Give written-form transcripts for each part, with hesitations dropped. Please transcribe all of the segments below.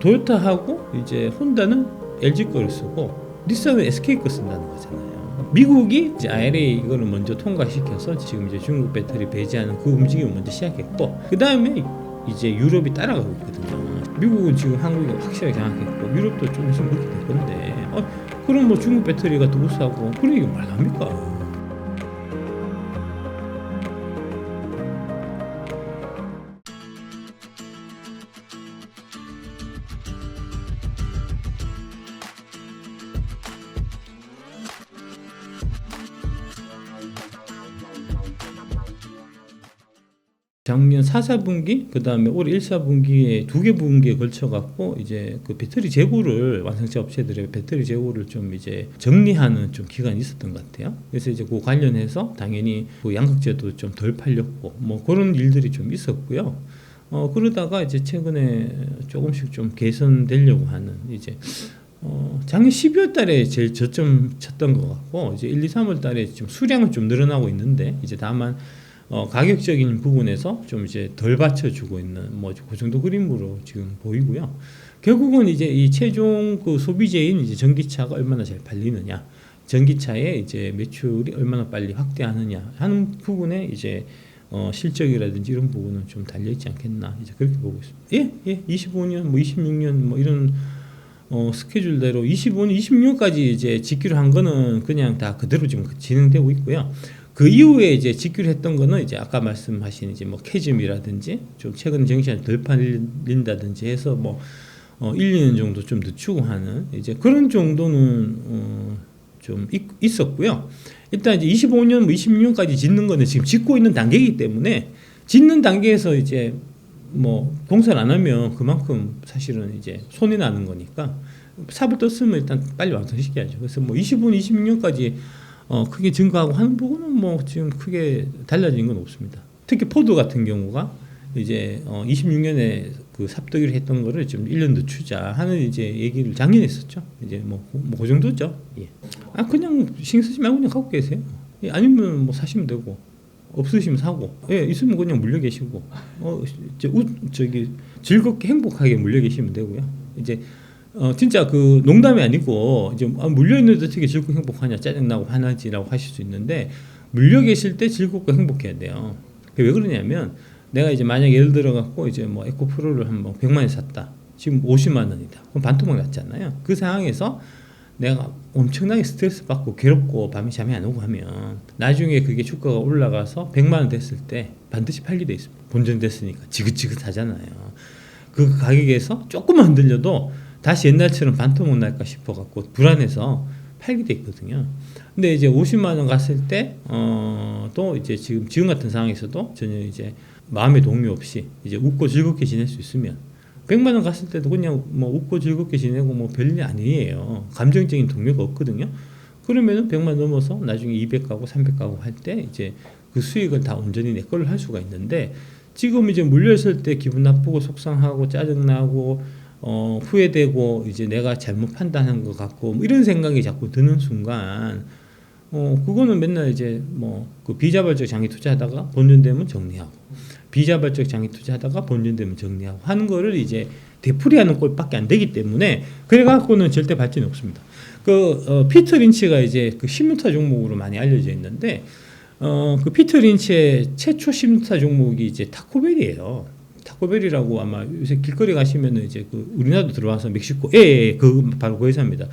도요타하고 이제 혼다는 LG 거를 쓰고 닛산은 SK 거 쓴다는 거잖아요. 미국이 이제 IRA 이거를 먼저 통과시켜서 지금 이제 중국 배터리 배제하는 그 움직임을 먼저 시작했고, 그 다음에 이제 유럽이 따라가고 있거든요. 미국은 지금 한국이 확실하게 장악했고 유럽도 좀 있으면 그렇게 될 건데, 그럼 뭐 중국 배터리가 더 우수하고 그런 얘기 말합니까? 작년 4, 4분기, 그 다음에 올해 1, 4분기에 두 개 분기에 걸쳐 갖고 이제 그 배터리 재고를, 완성차 업체들의 배터리 재고를 좀 이제 정리하는 좀 기간이 있었던 것 같아요. 그래서 이제 그 관련해서 당연히 그 양극재도 좀 덜 팔렸고 뭐 그런 일들이 좀 있었고요. 그러다가 이제 최근에 조금씩 좀 개선되려고 하는, 이제 작년 12월 달에 제일 저점 쳤던 것 같고, 이제 1, 2, 3월 달에 좀 수량은 좀 늘어나고 있는데, 이제 다만 가격적인 부분에서 좀 이제 덜 받쳐주고 있는 뭐 그 정도 그림으로 지금 보이고요. 결국은 이제 이 최종 그 소비재인 이제 전기차가 얼마나 잘 팔리느냐, 전기차의 이제 매출이 얼마나 빨리 확대하느냐 하는 부분에 이제 실적이라든지 이런 부분은 좀 달려 있지 않겠나, 이제 그렇게 보고 있습니다. 예, 25년, 뭐 26년 뭐 이런 스케줄대로 25년, 26년까지 이제 직기로 한 거는 그냥 다 그대로 지금 진행되고 있고요. 그 이후에 이제 직기로 했던 거는 이제 아까 말씀하신 이제 뭐 캐즘이라든지 좀 최근 정시간 덜 팔린다든지 해서 뭐 1, 2년 정도 좀 늦추고 하는 이제 그런 정도는 좀 있었고요. 일단 이제 25년, 뭐 26년까지 짓는 거는 지금 짓고 있는 단계이기 때문에, 짓는 단계에서 이제 뭐 공사를 안 하면 그만큼 사실은 이제 손이 나는 거니까 삽을 떴으면 일단 빨리 완성시켜야죠. 그래서 뭐 25년, 26년까지 크게 증가하고 하는 부분은 뭐 지금 크게 달라진 건 없습니다. 특히 포드 같은 경우가 이제 26년에 그 삽뜨기를 했던 거를 좀 1년 늦추자 하는 이제 얘기를 작년에 했었죠. 이제 그 정도죠. 예. 그냥 신경 쓰지 말고 그냥 갖고 계세요. 예, 아니면 뭐 사시면 되고, 없으시면 사고, 예, 있으면 그냥 물려 계시고, 즐겁게 행복하게 물려 계시면 되고요. 이제 진짜 그 농담이 아니고, 이제 물려 있는데 어떻게 즐겁고 행복하냐, 짜증나고 화나지라고 하실 수 있는데, 물려 계실 때 즐겁고 행복해야 돼요. 왜 그러냐면, 내가 이제 만약 예를 들어 갖고 이제 뭐 에코프로를 한 100만 원에 샀다. 지금 50만 원이다. 그럼 반토막 났잖아요. 그 상황에서 내가 엄청나게 스트레스 받고 괴롭고 밤에 잠이 안 오고 하면 나중에 그게 주가가 올라가서 100만 원 됐을 때 반드시 팔게 돼 있습니다. 본전됐으니까 지긋지긋하잖아요. 그 가격에서 조금만 흔들려도 다시 옛날처럼 반토막 날까 싶어 갖고 불안해서 팔게 돼 있거든요. 근데 이제 50만 원 갔을 때 또 이제 지금 같은 상황에서도 전혀 이제 마음의 동요 없이 이제 웃고 즐겁게 지낼 수 있으면, 100만 원 갔을 때도 그냥 뭐 웃고 즐겁게 지내고 뭐 별일 아니에요. 감정적인 동료가 없거든요. 그러면은 100만 넘어서 나중에 200 가고 300 가고 할 때 이제 그 수익을 다 온전히 내 걸로 할 수가 있는데, 지금 이제 물렸을 때 기분 나쁘고 속상하고 짜증나고 후회되고 이제 내가 잘못 판단한 것 같고 뭐 이런 생각이 자꾸 드는 순간, 그거는 맨날 이제 뭐 그 비자발적 장기 투자하다가 본전되면 정리하고, 비자발적 장기 투자하다가 본전되면 정리하고 하는 거를 이제 되풀이하는 꼴밖에 안 되기 때문에, 그래갖고는 절대 발전이 없습니다. 피터 린치가 이제 그 신문타 종목으로 많이 알려져 있는데, 그 피터 린치의 최초 신문타 종목이 이제 타코벨이에요. 타코벨이라고 아마 요새 길거리 가시면은 이제 그 우리나라도 들어와서 멕시코, 바로 그 회사입니다.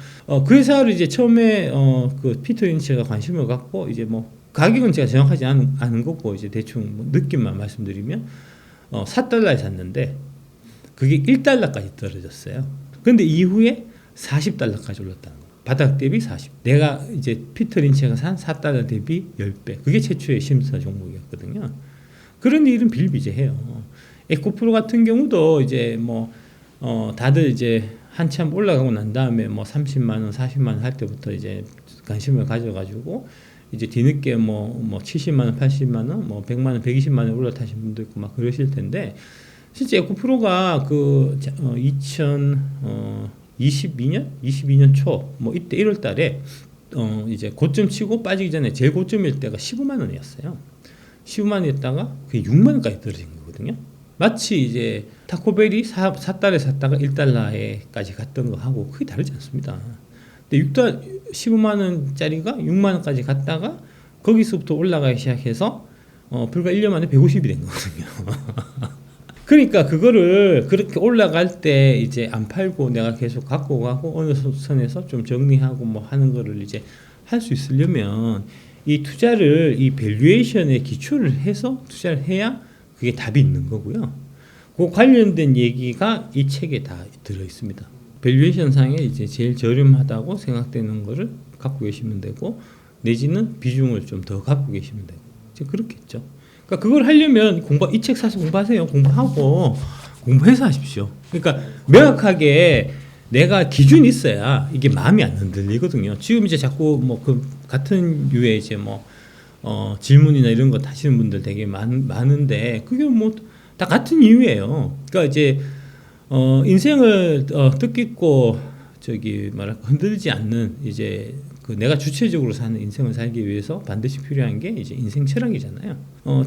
그 회사를 이제 처음에 그 피터 린치가 관심을 갖고, 이제 뭐 가격은 제가 정확하지 않은 거고 이제 대충 뭐 느낌만 말씀드리면, 4달러에 샀는데 그게 1달러까지 떨어졌어요. 그런데 이후에 40달러까지 올랐다는 거예요. 바닥 대비 40. 내가 이제 피터 린치가 산 4달러 대비 10배. 그게 최초의 신문타 종목이었거든요. 그런 일은 비일비재해요. 에코프로 같은 경우도 이제 뭐 다들 이제 한참 올라가고 난 다음에 뭐 30만 원, 40만 원 할 때부터 이제 관심을 가져가지고 이제 뒤늦게 뭐 70만 원, 80만 원, 뭐 100만 원, 120만 원 올라타신 분도 있고 막 그러실 텐데, 실제 에코프로가 그 2022년 초 뭐 이때 1월 달에 이제 고점 치고 빠지기 전에 제일 고점일 때가 15만 원이었어요. 15만 원이었다가 그게 6만 원까지 떨어진 거거든요. 마치 이제 타코벨이 4달에 샀다가 1달러에까지 갔던 거 하고 크게 다르지 않습니다. 근데 15만 원짜리가 6만 원까지 갔다가 거기서부터 올라가기 시작해서 불과 1년 만에 150이 된 거거든요. 그러니까 그거를 그렇게 올라갈 때 이제 안 팔고 내가 계속 갖고 가고 어느 선에서 좀 정리하고 뭐 하는 거를 이제 할 수 있으려면 이 투자를 이 밸류에이션에 기초를 해서 투자를 해야 그게 답이 있는 거고요. 그 관련된 얘기가 이 책에 다 들어 있습니다. 밸류에이션 상에 이제 제일 저렴하다고 생각되는 거를 갖고 계시면 되고 내지는 비중을 좀 더 갖고 계시면 되고 이제 그렇겠죠. 그러니까 그걸 하려면 이 책 사서 공부하세요. 공부하고 공부해서 하십시오. 그러니까 명확하게 내가 기준이 있어야 이게 마음이 안 흔들리거든요. 지금 이제 자꾸 뭐 그 같은 류의 이제 뭐 질문이나 이런 거 하시는 분들 되게 많은데 그게 뭐 다 같은 이유예요. 그러니까 이제 인생을 뜻깊고 저기 뭐랄까 흔들리지 않는 이제 그 내가 주체적으로 사는 인생을 살기 위해서 반드시 필요한 게 이제 인생 철학이잖아요.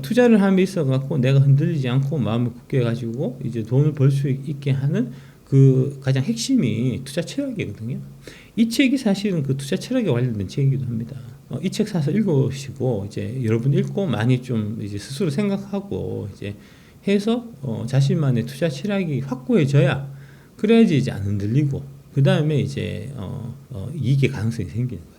투자를 함에 있어 갖고 내가 흔들리지 않고 마음을 굳게 가지고 이제 돈을 벌 수 있게 하는 그 가장 핵심이 투자 철학이거든요. 이 책이 사실은 그 투자 철학에 관련된 책이기도 합니다. 이 책 사서 읽으시고 이제 여러분 읽고 많이 좀 이제 스스로 생각하고 이제 해서 자신만의 투자 철학이 확고해져야 그래야지 이제 안 흔들리고 그 다음에 이제 이익의 가능성이 생기는 거예요.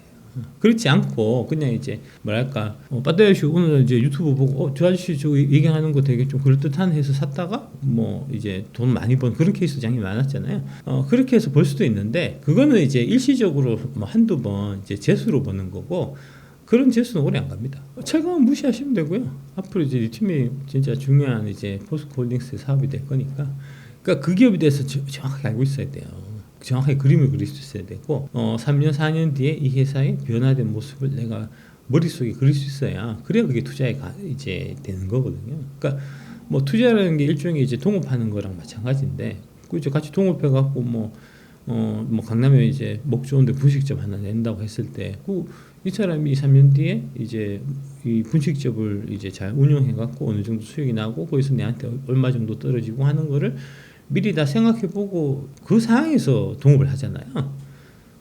그렇지 않고 그냥 이제 뭐랄까 빠따이 씨 오늘 이제 유튜브 보고 저 아저씨 저 얘기하는 거 되게 좀 그럴듯한 해서 샀다가 뭐 이제 돈 많이 번 그런 케이스 장이 많았잖아요. 그렇게 해서 벌 수도 있는데 그거는 이제 일시적으로 뭐 한두 번 이제 재수로 버는 거고 그런 재수는 오래 안 갑니다. 철강은 무시하시면 되고요. 앞으로 이제 이 팀이 진짜 중요한 이제 포스코홀딩스 사업이 될 거니까 그러니까 그 기업에 대해서 정확하게 알고 있어야 돼요. 정확하게 그림을 그릴 수 있어야 되고 3년 4년 뒤에 이 회사의 변화된 모습을 내가 머릿속에 그릴 수 있어야 그래야 그게 투자에 이제 되는 거거든요. 그러니까 뭐 투자라는 게 일종의 이제 동업하는 거랑 마찬가지인데 그죠 같이 동업해 갖고 뭐 강남에 이제 목 좋은데 분식점 하나 낸다고 했을 때 이 사람이 3년 뒤에 이제 이 분식점을 이제 잘 운영해 갖고 어느 정도 수익이 나고 거기서 내한테 얼마 정도 떨어지고 하는 거를 미리 다 생각해보고 그 상황에서 동업을 하잖아요.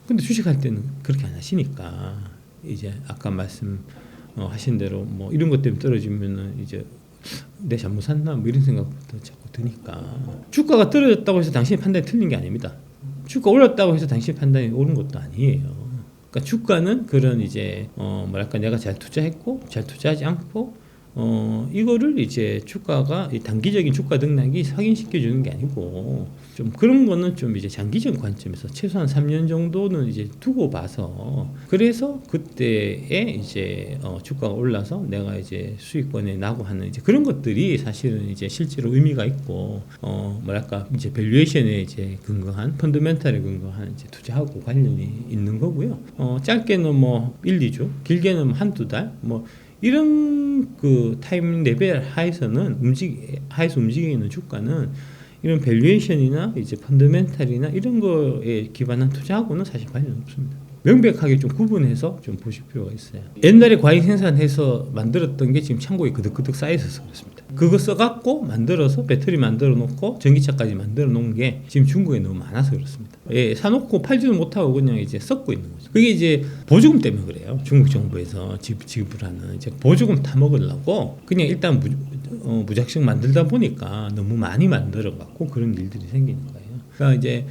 근데 주식할 때는 그렇게 안 하시니까 이제 아까 말씀하신 대로 뭐 이런 것 때문에 떨어지면은 이제 내 잘못 샀나 뭐 이런 생각부터 자꾸 드니까 주가가 떨어졌다고 해서 당신의 판단이 틀린 게 아닙니다. 주가 올랐다고 해서 당신의 판단이 옳은 것도 아니에요. 그러니까 주가는 그런 이제 뭐랄까 내가 잘 투자했고 잘 투자하지 않고 이거를 이제 주가가 단기적인 주가 등락이 확인시켜 주는 게 아니고 좀 그런 거는 좀 이제 장기적 관점에서 최소한 3년 정도는 이제 두고 봐서 그래서 그때에 이제 주가가 올라서 내가 이제 수익권에 나고 하는 이제 그런 것들이 사실은 이제 실제로 의미가 있고 뭐랄까 이제 밸류에이션에 이제 근거한 펀더멘탈에 근거한 이제 투자하고 관련이 있는 거고요. 짧게는 뭐 1, 2주, 길게는 한두 달 뭐 이런 그 타임 레벨 하에서는 하에서 움직이고 있는 주가는 이런 밸류에이션이나 이제 펀더멘탈이나 이런 거에 기반한 투자하고는 사실 관련 없습니다. 명백하게 좀 구분해서 좀 보실 필요가 있어요. 옛날에 과잉 생산해서 만들었던 게 지금 창고에 그득그득 쌓여서 그렇습니다. 그거 써갖고 만들어서 배터리 만들어 놓고 전기차까지 만들어 놓은 게 지금 중국에 너무 많아서 그렇습니다. 예, 사놓고 팔지도 못하고 그냥 이제 썩고 있는 거죠. 그게 이제 보조금 때문에 그래요. 중국 정부에서 지불하는 이제 보조금 타 먹으려고 그냥 일단 무작정 만들다 보니까 너무 많이 만들어갖고 그런 일들이 생기는 거예요. 그러니까 이제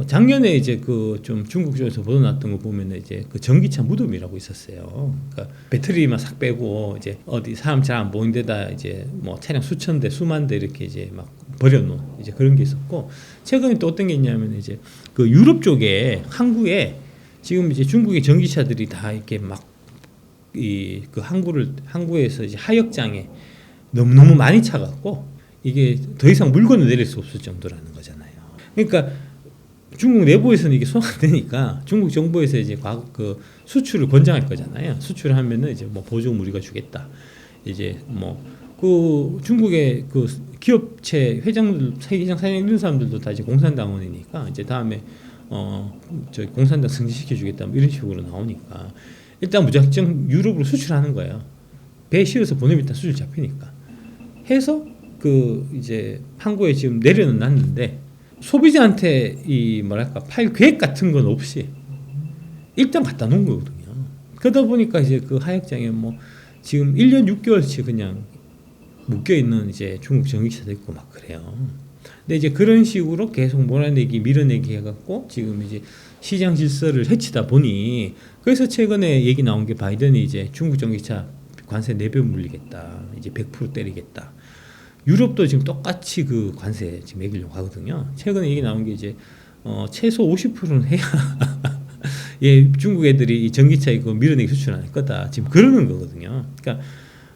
작년에 이제 그 좀 중국 쪽에서 보도났던 거 보면 이제 그 전기차 무덤이라고 있었어요. 그러니까 배터리만 싹 빼고 이제 어디 사람 잘 안 보이는 데다 이제 뭐 차량 수천 대 수만 대 이렇게 이제 막 버려놓은 이제 그런 게 있었고 최근에 또 어떤 게 있냐면 이제 그 유럽 쪽에 항구에 지금 이제 중국의 전기차들이 다 이렇게 막 그 항구에서 이제 하역장에 너무 많이 차갖고 이게 더 이상 물건을 내릴 수 없을 정도라는 거잖아요. 그러니까 중국 내부에서는 이게 손 안 되니까 중국 정부에서 이제 그 수출을 권장할 거잖아요. 수출을 하면은 이제 뭐 보조금 우리가 주겠다. 이제 뭐 그 중국의 그 기업체 회장들, 회장 사장 이런 사람들도 다 이제 공산당원이니까 이제 다음에 저 공산당 승진시켜 주겠다 뭐 이런 식으로 나오니까 일단 무작정 유럽으로 수출하는 거예요. 배 실어서 보내면 일단 수출 잡히니까 해서 그 이제 항구에 지금 내려놨는데 소비자한테 이 뭐랄까 팔 계획 같은 건 없이 일단 갖다 놓은 거거든요. 그러다 보니까 이제 그 하역장에 뭐 지금 1년 6개월치 그냥 묶여 있는 이제 중국 전기차도 있고 막 그래요. 근데 이제 그런 식으로 계속 몰아내기 밀어내기 해갖고 지금 이제 시장 질서를 해치다 보니 그래서 최근에 얘기 나온 게 바이든이 이제 중국 전기차 관세 4배 물리겠다. 이제 100% 때리겠다. 유럽도 지금 똑같이 그 관세 지금 매기려고 하거든요. 최근에 얘기 나온 게 이제 최소 50%는 해야 예, 중국 애들이 이 전기차 이거 밀어내기 수출할 거다. 지금 그러는 거거든요. 그러니까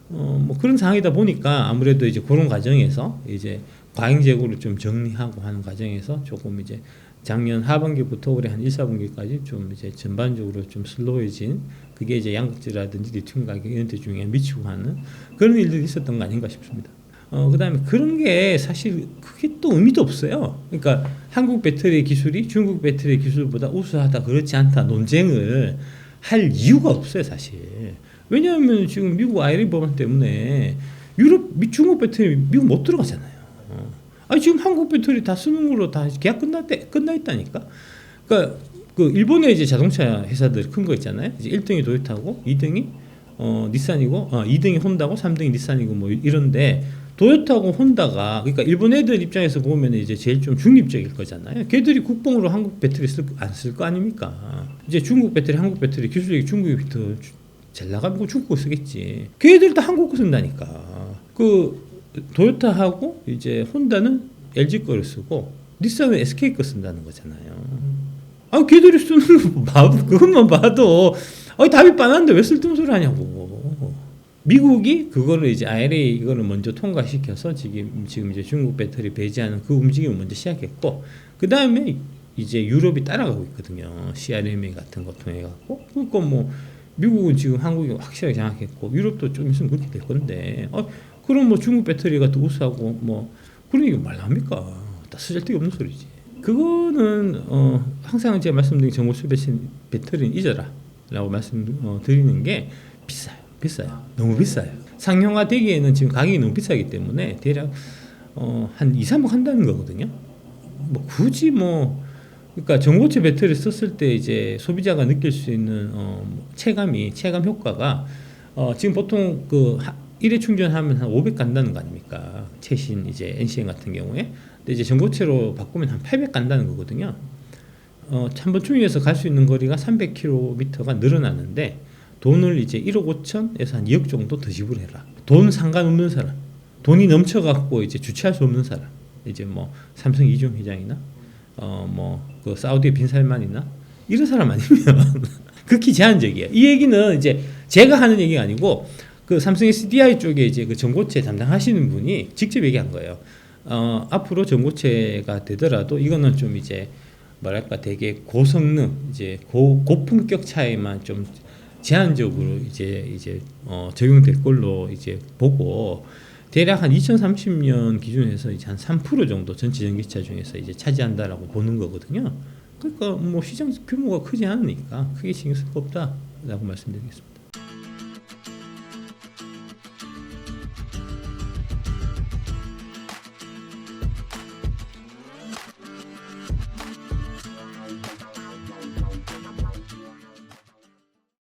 뭐 그런 상황이다 보니까 아무래도 이제 그런 과정에서 이제 과잉 재고를 좀 정리하고 하는 과정에서 조금 이제 작년 하반기부터 올해 한 1, 4분기까지 좀 이제 전반적으로 좀 슬로워진 그게 이제 양극재라든지 리튬 가격 이런 데 중에 미치고 하는 그런 일들이 있었던 거 아닌가 싶습니다. 그다음에 그런 게 사실 그게 또 의미도 없어요. 그러니까 한국 배터리 기술이 중국 배터리 기술보다 우수하다 그렇지 않다 논쟁을 할 이유가 없어요, 사실. 왜냐하면 지금 미국 IRA 법안 때문에 중국 배터리 미국 못 들어가잖아요. 아니 지금 한국 배터리 다 수능으로 다 계약 끝나 있다니까. 그러니까 그 일본의 이제 자동차 회사들 큰 거 있잖아요. 이제 1등이 도요타고 2등이 닛산이고 2등이 혼다고 3등이 닛산이고 뭐 이런데 도요타하고 혼다가 그러니까 일본 애들 입장에서 보면 이제 제일 좀 중립적일 거잖아요. 걔들이 국뽕으로 한국 배터리 안 쓸 거 아닙니까? 이제 중국 배터리, 한국 배터리 기술력이 중국이 더 잘 나가면 중국 거 쓰겠지. 걔들 다 한국 거 쓴다니까. 그 도요타하고 이제 혼다는 LG 거를 쓰고 닛산은 SK 거 쓴다는 거잖아요. 아, 걔들이 쓰는 거 그것만 봐도 답이 뻔한데 왜 쓸데없는 소리 하냐고. 미국이 그거를 이제 IRA 이거를 먼저 통과시켜서 지금 이제 중국 배터리 배제하는 그 움직임을 먼저 시작했고 그 다음에 이제 유럽이 따라가고 있거든요. CRMA 같은 거 통해 갖고 그러니까 뭐 미국은 지금 한국이 확실하게 장악했고 유럽도 좀 있으면 그렇게 될 건데 그럼 뭐 중국 배터리가 더 우수하고 뭐 그런 얘기 말 나옵니까? 다 쓰잘데기 없는 소리지. 그거는 항상 제가 말씀드린 정보수 배터리는 잊어라라고 말씀드리는 게 비싸요. 너무 비싸요. 상용화되기에는 지금 가격이 너무 비싸기 때문에 대략 한 2, 3억 한다는 거거든요. 뭐 굳이 그러니까 전고체 배터리 썼을 때 이제 소비자가 느낄 수 있는 체감 효과가 지금 보통 그 1회 충전하면 한 500 간다는 거 아닙니까? 최신 이제 NCN 같은 경우에. 근데 이제 전고체로 바꾸면 한 800 간다는 거거든요. 한번 충전해서 갈 수 있는 거리가 300km가 늘어나는데 돈을 이제 1억 5천에서 한 2억 정도 더 지불해라. 돈 상관없는 사람, 돈이 넘쳐갖고 이제 주체할 수 없는 사람, 이제 뭐 삼성 이종 회장이나 그 사우디의 빈살만이나 이런 사람 아니면 극히 제한적이에요. 이 얘기는 이제 제가 하는 얘기가 아니고 그 삼성 SDI 쪽에 이제 그 전고체 담당하시는 분이 직접 얘기한 거예요. 앞으로 전고체가 되더라도 이거는 좀 이제 뭐랄까 되게 고성능 이제 고품격 차에만 좀 제한적으로 이제 적용될 걸로 이제 보고 대략 한 2030년 기준에서 이제 한 3% 정도 전체 전기차 중에서 이제 차지한다라고 보는 거거든요. 그러니까 뭐 시장 규모가 크지 않으니까 크게 신경 쓸 거 없다라고 말씀드리겠습니다.